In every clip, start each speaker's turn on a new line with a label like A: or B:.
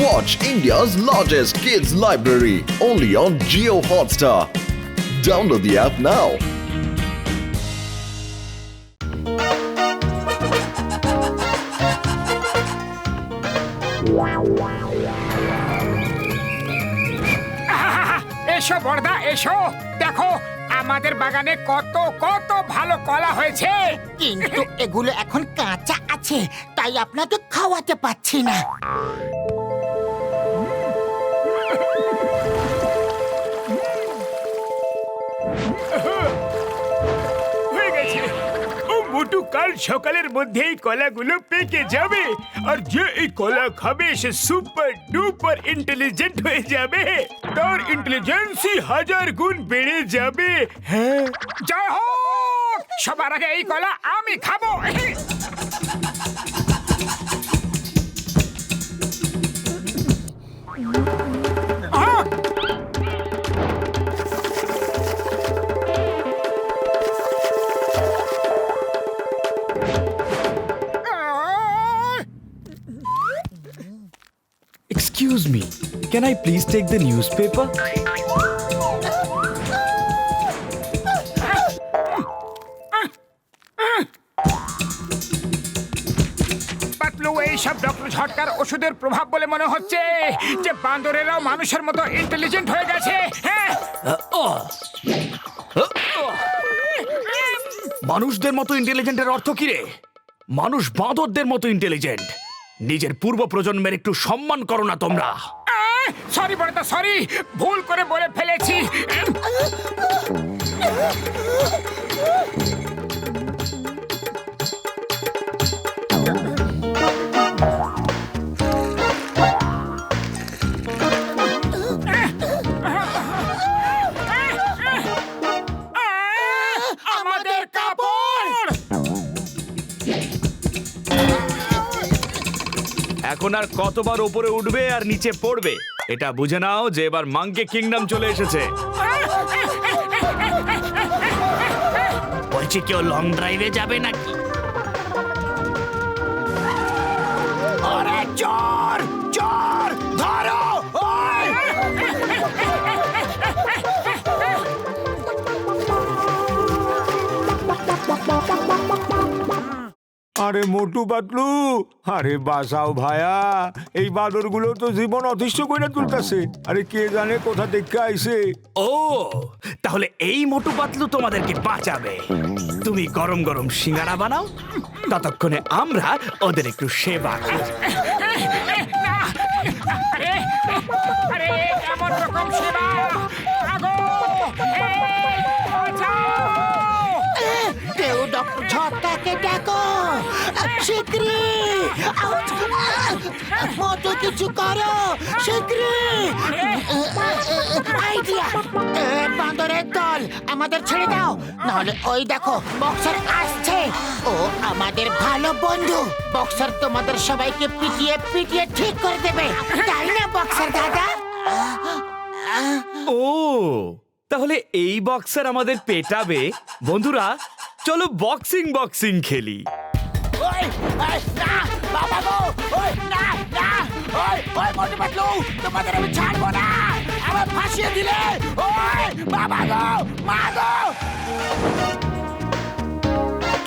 A: Watch India's largest kids library only on Jio Hotstar. Download the app now.
B: এসো বড়দা এসো, দেখো আমাদের বাগানে কত কত ভালো কলা হয়েছে।
C: কিন্তু এগুলো এখন কাঁচা আছে, তাই আপনাকে খাওয়াতে পাচ্ছি না।
B: হয়ে গেছে। ও মোটু কাল সকালের মধ্যেই কলাগুলো পেকে যাবে, আর যে এই কলা খাবে সে সুপার ডুপার ইন্টেলিজেন্ট হয়ে যাবে। তার ইন্টেলিজেন্সই 1000 গুণ বেড়ে যাবে। হ্যাঁ, জয় হোক, সবার আগে এই কলা আমি খাবো।
D: Excuse me, can I please take the newspaper?
B: Patlu, এইসব ডক্টর ঝটকার ওষুধের প্রভাব বলে মনে হচ্ছে যে বান্দরেরাও মানুষের মতো ইন্টেলিজেন্ট হয়ে গেছে। হ্যাঁ,
D: মানুষদের মতো ইন্টেলিজেন্টের অর্থ কি রে? মানুষ বাঁদরদের মতো ইন্টেলিজেন্ট। নিজের পূর্ব প্রজন্মের একটু সম্মান করো না তোমরা।
B: সরি বড়দা, সরি, ভুল করে বলে ফেলেছি। আমাদের কাপড়!
D: এখন আর কতবার উপরে উঠবে আর নিচে পড়বে, এটা বুঝে নাও যে এবার মাঙ্কি কিংডম চলে এসেছে। বলছি কেউ লং ড্রাইভে যাবে নাকি?
C: আরে চোর চোর ধরো! ওই!
E: আরে মোটু পাতলু, আরে বাঁচাও ভায়া, এই বাদরগুলো তো জীবন অতিষ্ঠ করে তুলতেছে। আরে কে জানে কোথা থেকে আইছে।
D: ও, তাহলে এই মোটু পাতলু তোমাদেরকে বাঁচাবে। তুমি গরম গরম সিঙ্গারা বানাও, ততক্ষণে আমরা ওদের একটু সেবা করি।
B: আরে আরে, এমন রকম সেবা! আগো, এই, বাঁচাও!
C: কেউ ডক্টর ঝটকাকে ডাকো শিগগিরি! মতো কিছু করো শিগগিরি! আইডিয়া! বান্দরের দল, আমাদের ছেড়ে দাও, নাহলে ওই দেখো বক্সার আসছে। ও আমাদের ভালো বন্ধু। বক্সার তোমাদের সবাইকে পিটিয়ে পিটিয়ে ঠিক করে দেবে, তাই না বক্সার দাদা?
D: ও, তাহলে এই বক্সার আমাদের পেটাবে। বন্ধুরা, চলো বক্সিং বক্সিং খেলি।
C: ওই ওই, না বাবা গো! ওই না না! ওই ওই মোটু পাতলু, তোমাদের আমি ছাড়বো না! আমার ফাঁসিয়ে দিলে! ওই বাবা গো, মা গো!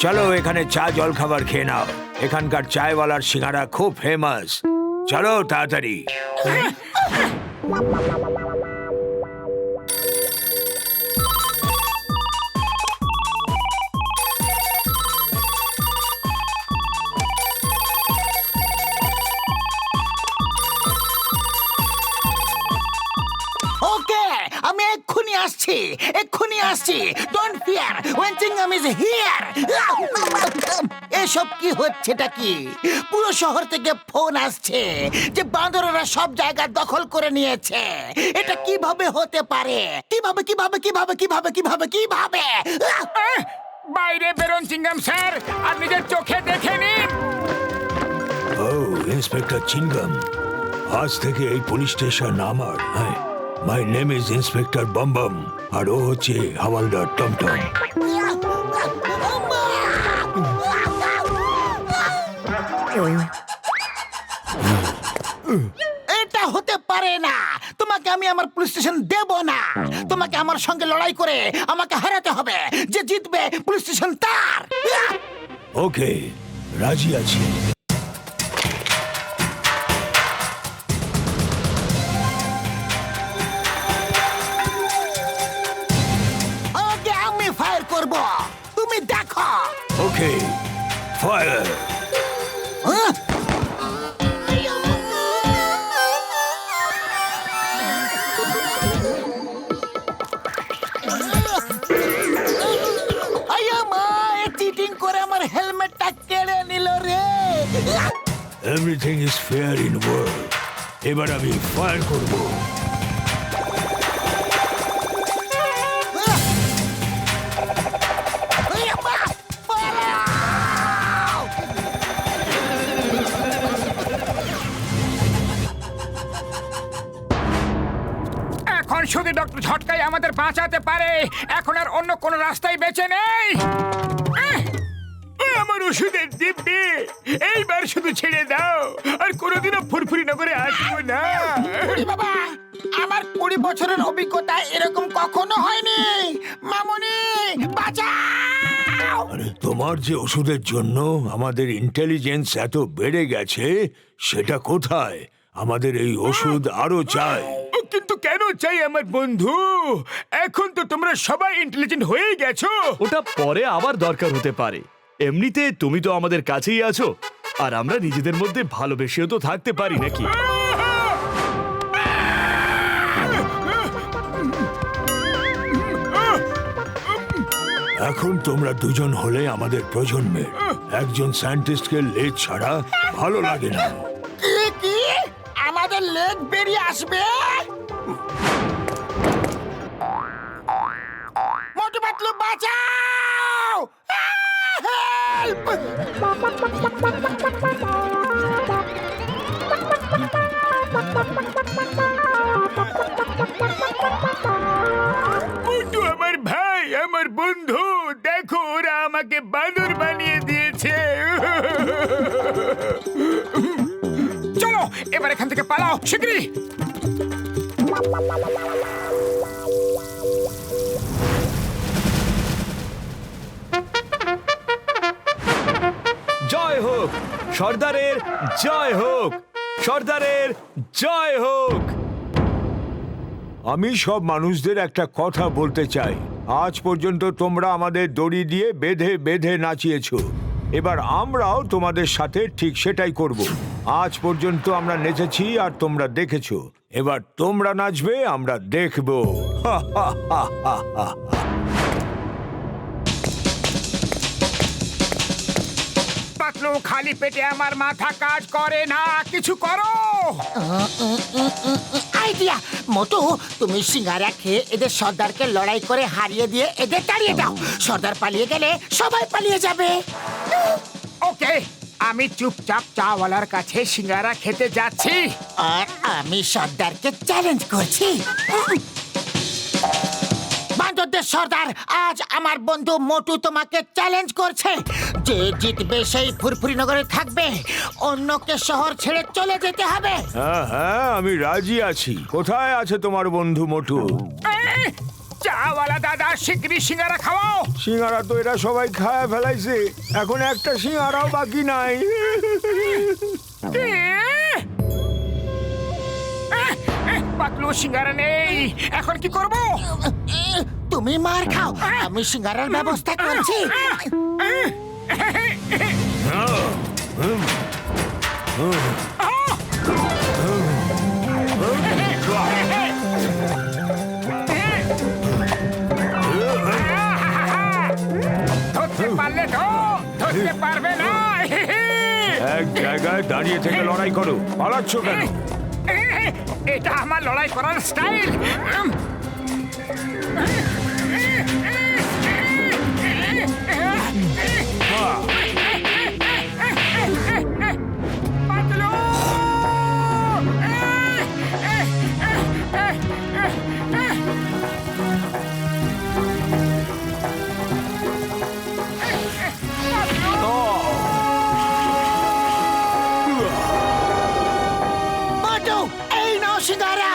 E: চলো এখানে চা জল খাবার খেয়ে নাও। এখানকার চায়ওয়ালার সিঙ্গারা খুব ফেমাস। চলো তাড়াতাড়ি।
C: ওকে, আমি এক্ষুনি আসছি, এক্ষুনি আসছি। Don't fear, when Chingum is here. এসব কি হচ্ছেটা কি? পুরো শহর থেকে ফোন আসছে যে বাঁদরেরা সব জায়গা দখল করে নিয়েছে। এটা কিভাবে হতে পারে? কিভাবে কিভাবে কিভাবে কিভাবে কিভাবে কিভাবে?
B: বাইরে বেরোন চিংগাম স্যার, আর নিজের চোখে দেখে নিন।
E: ও ইন্সপেক্টর চিনগাম, আজ থেকে এই পুলিশ স্টেশন আমার। মাই নেম ইজ ইন্সপেক্টর বমবম, আর ও হচ্ছে হাওয়ালদার টমটম।
C: পারে না। তোমাকে আমি আমার পুলিশ স্টেশন দেব না। তোমাকে আমার সঙ্গে লড়াই করে আমাকে হারাতে হবে। যে জিতবে পুলিশ স্টেশন তার।
E: ওকে, রাজি আছি।
C: ওকে আমি ফায়ার করব, তুমি দেখো।
E: ওকে, ফায়ার।
C: হ্যাঁ? আয়া মা, চিটিং করে আমার হেলমেটটা কেড়ে নিল রে।
E: Everything is fair in world. এবার আমি ফায়ার করব।
C: আয়া মা, পালাও!
B: এখন শুধু ডক্টর ঝটকাই আমাদের বাঁচাতে পারে। এখন আর অন্য কোনো রাস্তাই বেঁচে নেই। আমার ওষুধের দিব্যি, এইবার শুধু ছেড়ে দাও, আর কোনোদিনও ফুরফুরি নগরে আসবো না।
C: ওরে বাবা, আমার 20 বছরের অভিজ্ঞতা এরকম কখনো হয়নি। মামুনি, বাঁচাও!
E: আরে তোমার যে ওষুধের জন্য আমাদের ইন্টেলিজেন্স এত বেড়ে গেছে, সেটা কোথায়? আমাদের এই ওষুধ আরো চাই।
B: কিন্তু কেন চাই আমার বন্ধু? এখন তো তোমরা সবাই ইন্টেলিজেন্ট হয়ে গেছো।
D: ওটা পরে আবার দরকার হতে পারে। এমনিতে তুমি তো আমাদের কাছেই আছো, আর আমরা নিজেদের মধ্যে ভালোবেসেও তো থাকতে পারি নাকি?
E: এখন তোমরা দুজন হলে আমাদের প্রজন্মের। একজন সায়েন্টিস্টকে লেজ ছাড়া ভালো লাগে না।
C: কি কি? আমাদের লেগ বেরিয়ে আসবে? মোটু পাতলু বাঁচাও! হেল্প!
B: বন্ধু, আমার ভাই, আমার বন্ধু, দেখো ওরা আমাকে বাঁদর বানিয়ে দিয়েছে। চলো এবার এখান থেকে পালাও শিগগিরই।
D: জয় হোক সর্দারের, জয় হোক সর্দারের, জয় হোক।
E: আমি সব মানুষদের একটা কথা বলতে চাই। আজ পর্যন্ত তোমরা আমাদের দড়ি দিয়ে বেঁধে বেঁধে নাচিয়েছো। এবার আমরাও তোমাদের সাথে ঠিক সেটাই করব। আজ পর্যন্ত আমরা নেচেছি আর তোমরা দেখেছো। এবার তোমরা নাচবে, আমরা দেখব। হা হা হা হা হা।
B: পাতলু, খালি পেটে আমার মাথা কাজ করে না, কিছু করো।
C: আইডিয়া! মোটু, তুমি সিঙ্গারা খেয়ে এদের সর্দারকে লড়াই করে হারিয়ে দিয়ে এদের তাড়িয়ে দাও। সর্দার পালিয়ে গেলে সবাই পালিয়ে যাবে।
B: ওকে, আমি চুপচাপ চাওয়ালার কাছে সিঙ্গারা খেতে যাচ্ছি।
C: আর আমি সর্দারকে চ্যালেঞ্জ করছি। বান্দরদের সর্দার, আজ আমার বন্ধু মোটু তোমাকে চ্যালেঞ্জ করছে। যে জিতবে সেই ফুরফুরি নগরে থাকবে, অন্যকে শহর ছেড়ে চলে যেতে হবে।
E: হ্যাঁ হ্যাঁ, আমি রাজি আছি। কোথায় আছে তোমার বন্ধু মোটু?
B: চাওয়ালা দাদা, শিগগিরই সিঙ্গারা খাওয়াও।
E: সিঙ্গারা তো এরা সবাই খায় ফেলাইছে, এখন একটা সিঙ্গারাও বাকি নাই।
B: পাতলু, সিঙ্গারা নেই, এখন কি করব?
C: তুমি মার খাও, আমি সিঙ্গারার ব্যবস্থা করছি।
B: ধরতে পারলে তো, ধরতে পারবে না।
E: এক জায়গায় দাঁড়িয়ে থেকে লড়াই করো, পালাচ্ছ কেন?
B: এটা আমার লড়াই করার স্টাইল। পাতলু!
C: মোটু, এই নাও সিঙ্গারা।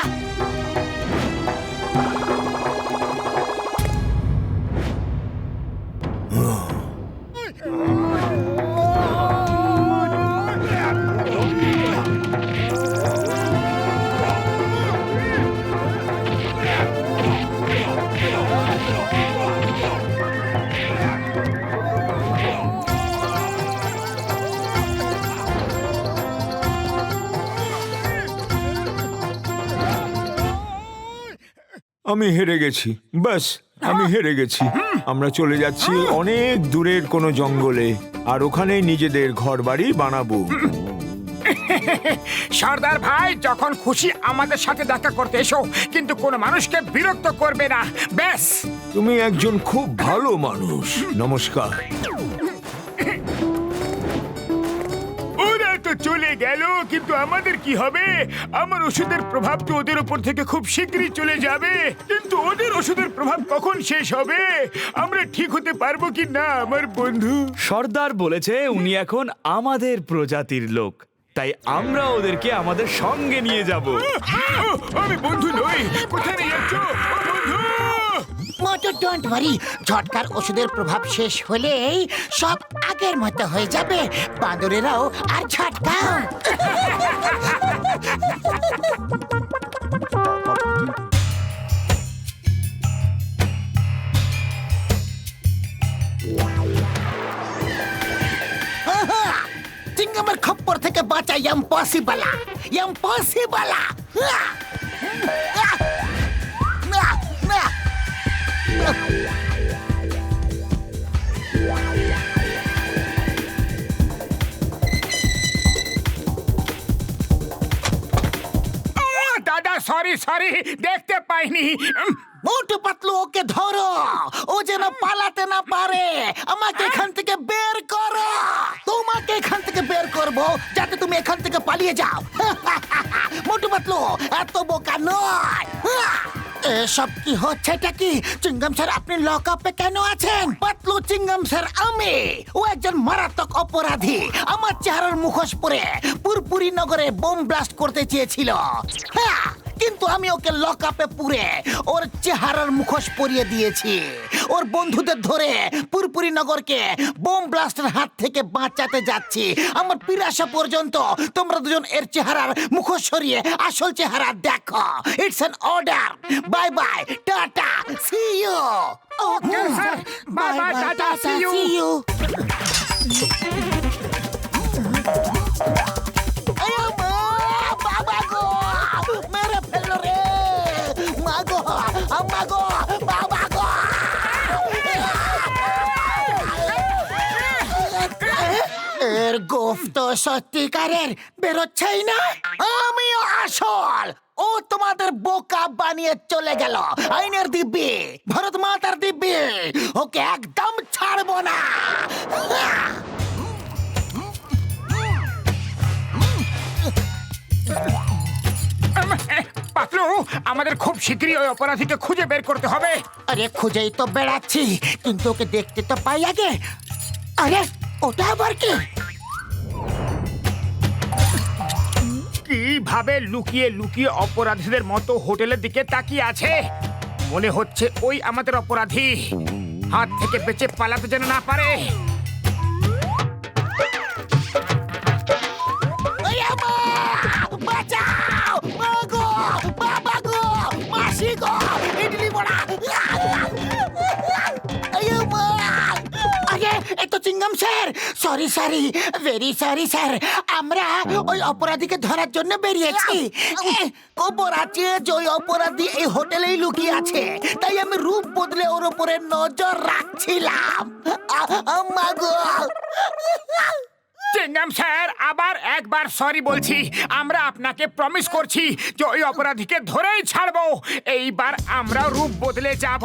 E: আমি হেরে গেছি, বাস আমি হেরে গেছি। আমরা চলে যাচ্ছি অনেক দূরের কোনো জঙ্গলে, আর ওখানে নিজেদের ঘর বাড়ি বানাবো।
B: সর্দার ভাই, যখন খুশি আমাদের সাথে দেখা করতে এসো, কিন্তু কোনো মানুষকে বিরক্ত করবে না, ব্যাস।
E: তুমি একজন খুব ভালো মানুষ। নমস্কার।
B: ওরা তো চলে গেল, কিন্তু আমাদের কি হবে? আমার ওষুধের প্রভাব তো ওদের উপর থেকে খুব শীঘ্রই চলে যাবে, কিন্তু ওদের ওষুধের প্রভাব কখন শেষ হবে আমরা ঠিক হতে পারবো কি না আমার বন্ধু?
D: সর্দার বলেছে উনি এখন আমাদের প্রজাতির লোক, তাই আমরা ওদেরকে আমাদের সঙ্গে নিয়ে যাব।
B: আমি বন্ধু নই, কোথায় নিয়ে যাচ্ছ ও বন্ধু?
C: মোটু ডোন্ট ওয়ারি, ঝটকার ওষুধের প্রভাব শেষ হলেই সব আগের মতো হয়ে যাবে। বাঁদরেরাও আর ঝটকাও। চিংগামের খপ্পর থেকে বাঁচা ইম্পসিবল, ইম্পসিবল।
B: দাদা সরি সরি, দেখতে পাইনি।
C: মোটু পাতলু, ওকে ধরো, ও যেন পালাতে না পারে। আমাকে এখান থেকে বের করো। তোমাকে এখান থেকে বের করব যাতে তুমি এখান থেকে পালিয়ে যাও। মোটু পাতলু এত বোকা নয়। এসব কি হচ্ছে? এটা কি? চিংগাম স্যার, আপনি লক আপে কেন আছেন? পাতলু চিংগাম স্যার আমি, ও একজন মারাত্মক অপরাধী। আমার চেহারার মুখোশ পরে পুরপুরি নগরে বোম ব্লাস্ট করতে চেয়েছিল, হ্যাঁ, কিন্তু আমি ওকে লক আপে পুরে ওর চেহারার মুখোশ পরিয়ে দিয়েছি। ওর বন্ধুদের ধরে পুরপুরি নগরকে বোম ব্লাস্টের হাত থেকে বাঁচাতে যাচ্ছি। আমার পিরাসা পর্যন্ত তোমরা দুজন এর চেহারার মুখোশ সরিয়ে আসল চেহারা দেখো। It's an order. Bye bye, tata, see you.
B: Okay sir, bye bye, tata, see you.
C: বাবা গো, মেরে ফেললো রে। মাগো, আমাগো, বাবা গো। এর গোফ তো সত্যিকারের বেরোচ্ছেই না। আমিও আসল। ও তোমাদের বোকা বানিয়ে চলে গেল। আইনের দিব্যি, ভারত মাতার দিব্যি, ওকে একদম ছাড়বো না।
B: পাতলু, আমাদের খুব শীঘ্রই ওই অপরাধীকে খুঁজে বের করতে হবে।
C: আরে খুঁজেই তো বেড়াচ্ছি, কিন্তু ওকে দেখতে তো পাই আগে। আরে ওটা আবার কি?
B: কিভাবে লুকিয়ে লুকিয়ে অপরাধীদের মতো হোটেলের দিকে তাকিয়ে আছে? মনে হচ্ছে ওই আমাদের অপরাধী, হাত থেকে বেঁচে পালাতে যেন না পারে।
C: ওই আমা! বাঁচাও! মাগো! বাবা গো! মাসি গো! ইডলি বড়া! ওই আমা! আরে এ তো Chingum sir. Sorry sorry, very sorry sir. আমরা ওই অপরাধীকে ধরার জন্য বেরিয়েছি। খবর আছে যে ওই অপরাধী এই হোটেলেই লুকিয়ে আছে, তাই আমি রূপ বদলে ওর উপরে নজর রাখছিলাম। মাগো!
B: চিংগাম স্যার, আবার একবার সরি বলছি। আমরা আপনাকে প্রমিস করছি যে ওই অপরাধীকে ধরেই ছাড়বো। এইবার আমরা রূপ বদলে যাব।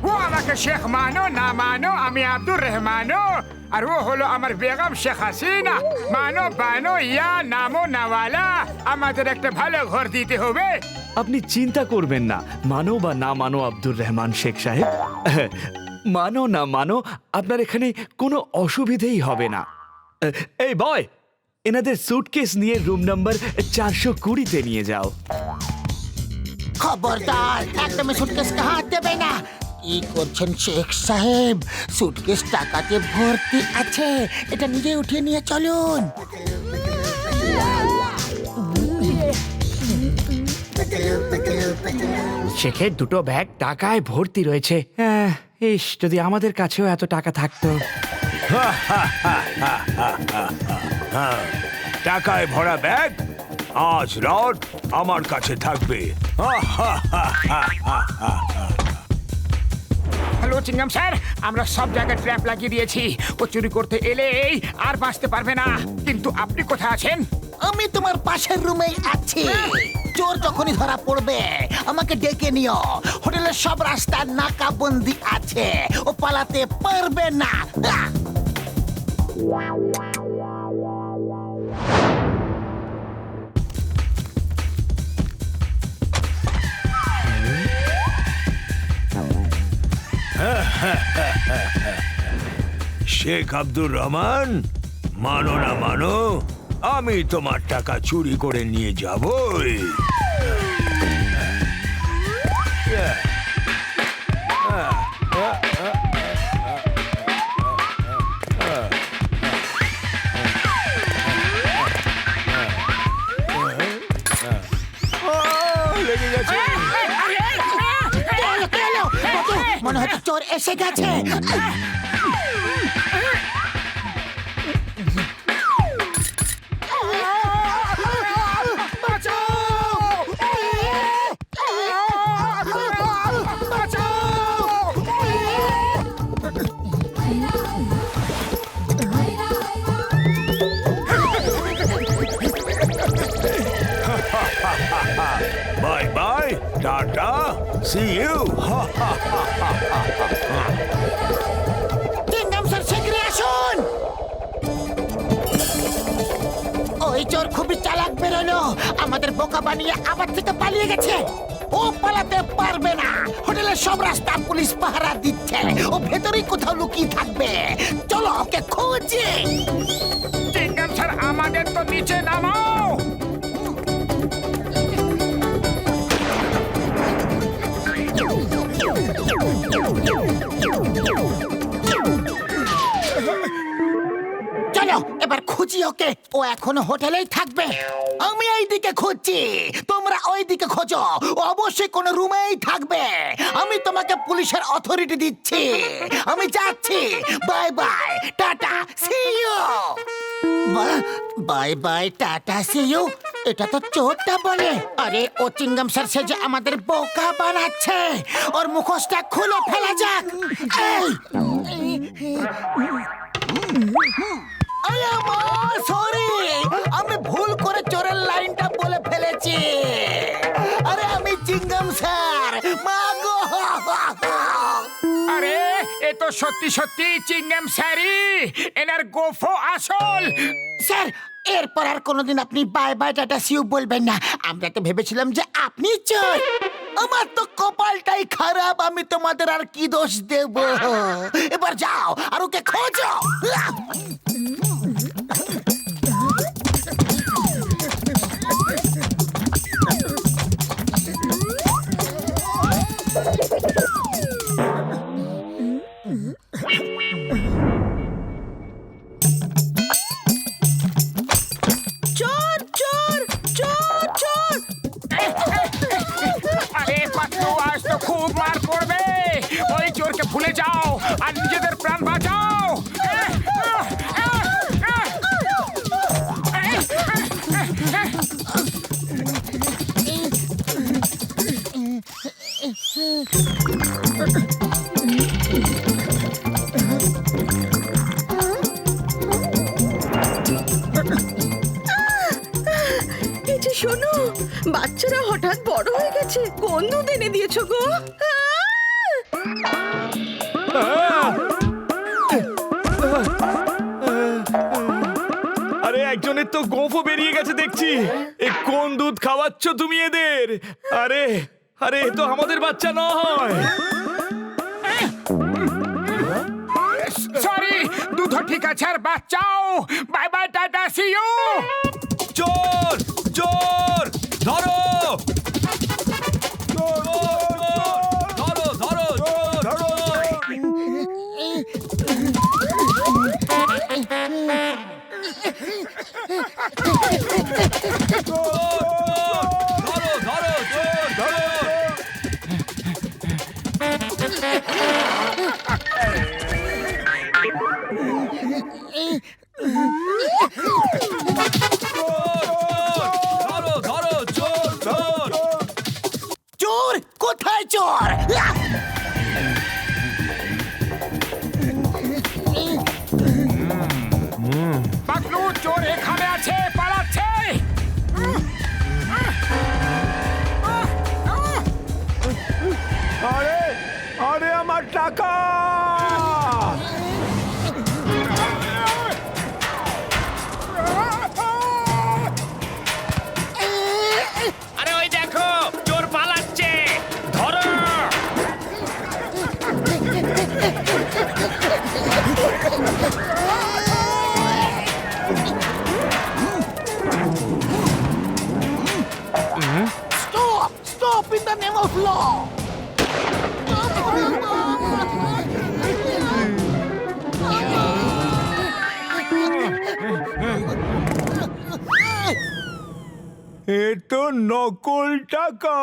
B: ও আমাকে শেখ মানো না মানো, আমি আব্দুর রহমানো, আর ও হলো আমার বেগম শেখ হাসিনা। মানো বানো ইয়া নামো নাওয়ালা, আমাদের একটা ভালো ঘর দিতে হবে।
D: আপনি চিন্তা করবেন না, মানো বা না মানো আব্দুর রহমান শেখ সাহেব, মানো না মানো আপনার এখানে কোনো অসুবিধেই হবে না। এই বয়, এনাদের সুটকেস নিয়ে রুম নাম্বার 420-তে নিয়ে যাও।
C: খবরদার, একদমই সুটকেসকে হাত দেবে না। কি করছেন শেখ সাহেব? সুটকেস টাকাতে ভর্তি আছে, এটা নিজে উঠিয়ে নিয়ে চলুন।
D: শেখের দুটো ব্যাগ টাকায় ভর্তি রয়েছে। ইস, যদি আমাদের কাছেও এত টাকা থাকতো।
E: টাকায় ভরা ব্যাগ আজ রাত আমার কাছে থাকবে।
B: হ্যালো চিংগাম স্যার, আমরা সব জায়গায় ট্র্যাপ লাগিয়ে দিয়েছি। ও চুরি করতে এলেই আর বাঁচতে পারবে না। কিন্তু আপনি কোথায় আছেন?
C: আমি তোমার পাশের রুমেই আছি। চোর যখনই ধরা পড়বে আমাকে ডেকে নিও। হোটেলের সব রাস্তা নাকাবন্দি আছে, ও পালাতে পারবে না।
E: শেখ আব্দুর রহমান, মানো না মানো, আমি তোমার টাকা চুরি করে নিয়ে যাবই। লেগে গেছে।
C: মনে হচ্ছে চোর এসে গেছে।
E: Bye bye, tata, see you.
C: Chingum sir, শীঘ্রই আসুন। ওই চোর খুবই চালাক বেরোলো, আমাদের বোকা বানিয়ে আবার থেকে পালিয়ে গেছে। ও পালাতে পারবে না। হোটেলের সব রাস্তা পুলিশ পাহারা দিচ্ছে। ও ভেতরেই কোথাও লুকিয়ে থাকবে। চলো ওকে খুঁজে।
B: চিংগাম স্যার, আমাদের তো নিচে নামাও।
C: চলো এবার খুঁজি ওকে। ও এখনো হোটেলেই থাকবে। আমি এইদিকে খুঁজছি, তোমরা ওইদিকে খোঁজো। ও অবশ্যই কোনো রুমেই থাকবে। আমি তোমাকে পুলিশের অথরিটি দিচ্ছি। আমি যাচ্ছি। Bye bye, tata, see you. Bye bye, tata, see you. এটা তো চোরটা বলে। আরে ও চিংগাম স্যার সেজে আমাদের বোকা বানাচ্ছে। ওর মুখোশটা খুলে ফেলা যাক। সরি, আমি ভুল করে চোরের লাইনটা বলে ফেলেছি। আরে আমি চিংগাম স্যার, মা গো।
B: আরে এ তো সত্যি সত্যি চিংগাম স্যারই। এনার গোফো আসল।
C: স্যার, এরপর আর কোনোদিন আপনি বাই বাই টাটা সিউ বলবেন না। আমরা তো ভেবেছিলাম যে আপনি চোর। আমার তো কপালটাই খারাপ। আমি তোমাদের আর কি দোষ দেব। এবার যাও আর ওকে খোঁজো।
F: চোর চোর চোর চোর!
B: আরে পাতলু, আজ তো খুব মার পড়বে। ওই চোরকে ভুলে যাও আর নিজেদের প্রাণ বাঁচাও।
F: এই যে শোনো, বাচ্চারা হঠাৎ বড় হয়ে গেছে। কোন দুধ এনে দিয়েছো গো?
D: আরে একজনের তো গোঁফও বেরিয়ে গেছে দেখছি। এ কোন দুধ খাওয়াচ্ছ তুমি এদের? আরে আরে এ তো আমাদের বাচ্চা নয়।
B: সরি, দুধ ঠিক আছে আর বাঁচাও। Bye bye, tata, see you.
D: চোর চোর, ধরো ধরো ধরো ধরো। ধরো ধরো
C: in the name of law.
E: এ তো নকল টাকা।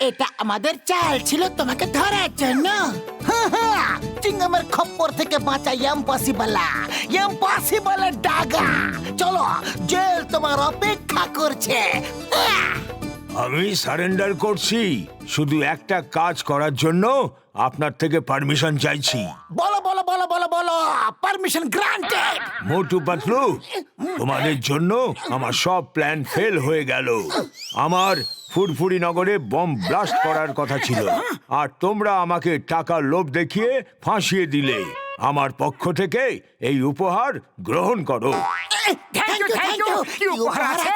C: এটা আমাদের চাল ছিল তোমাকে ধরার জন্য। চিংগামের খপ্পর থেকে বাঁচা ইম্পসিবল ডাগা। চলো, জেল তোমার অপেক্ষা করছে।
E: আমি সারেন্ডার করছি, শুধু একটা কাজ করার জন্য আপনার থেকে পারমিশন চাইছি।
C: বলো বলো বলো বলো বলো, পারমিশন গ্রান্টেড।
E: মোটু পাতলু, তোমাদের জন্য আমার সব প্ল্যান ফেল হয়ে গেল। আমার ফুরফুরি নগরে বম ব্লাস্ট করার কথা ছিল, আর তোমরা আমাকে টাকার লোভ দেখিয়ে ফাঁসিয়ে দিলে। আমার পক্ষ থেকে এই উপহার গ্রহণ করো।
B: থ্যাংক ইউ কি উপহার আছে?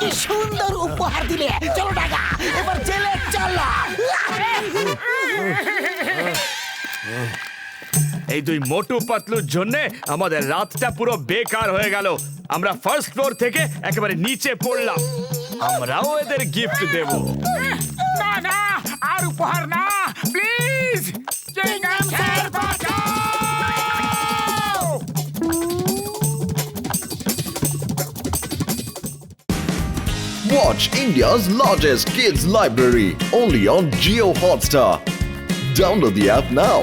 C: কি সুন্দর উপহার দিলে। চলো ডাগা, এবার জেলে চলো।
D: এই দুই মোটু পাতলুর জন্য আমাদের রাতটা পুরো বেকার হয়ে গেল। আমরা ফার্স্ট ফ্লোর থেকে একেবারে নিচে পড়লাম। আমরাও এদের গিফট দেব।
B: না না, আর উপহার না, প্লিজ। চিংগাম স্যার বাঁচাও!
A: Watch India's largest kids library only on Geo Hotstar. Download the app now.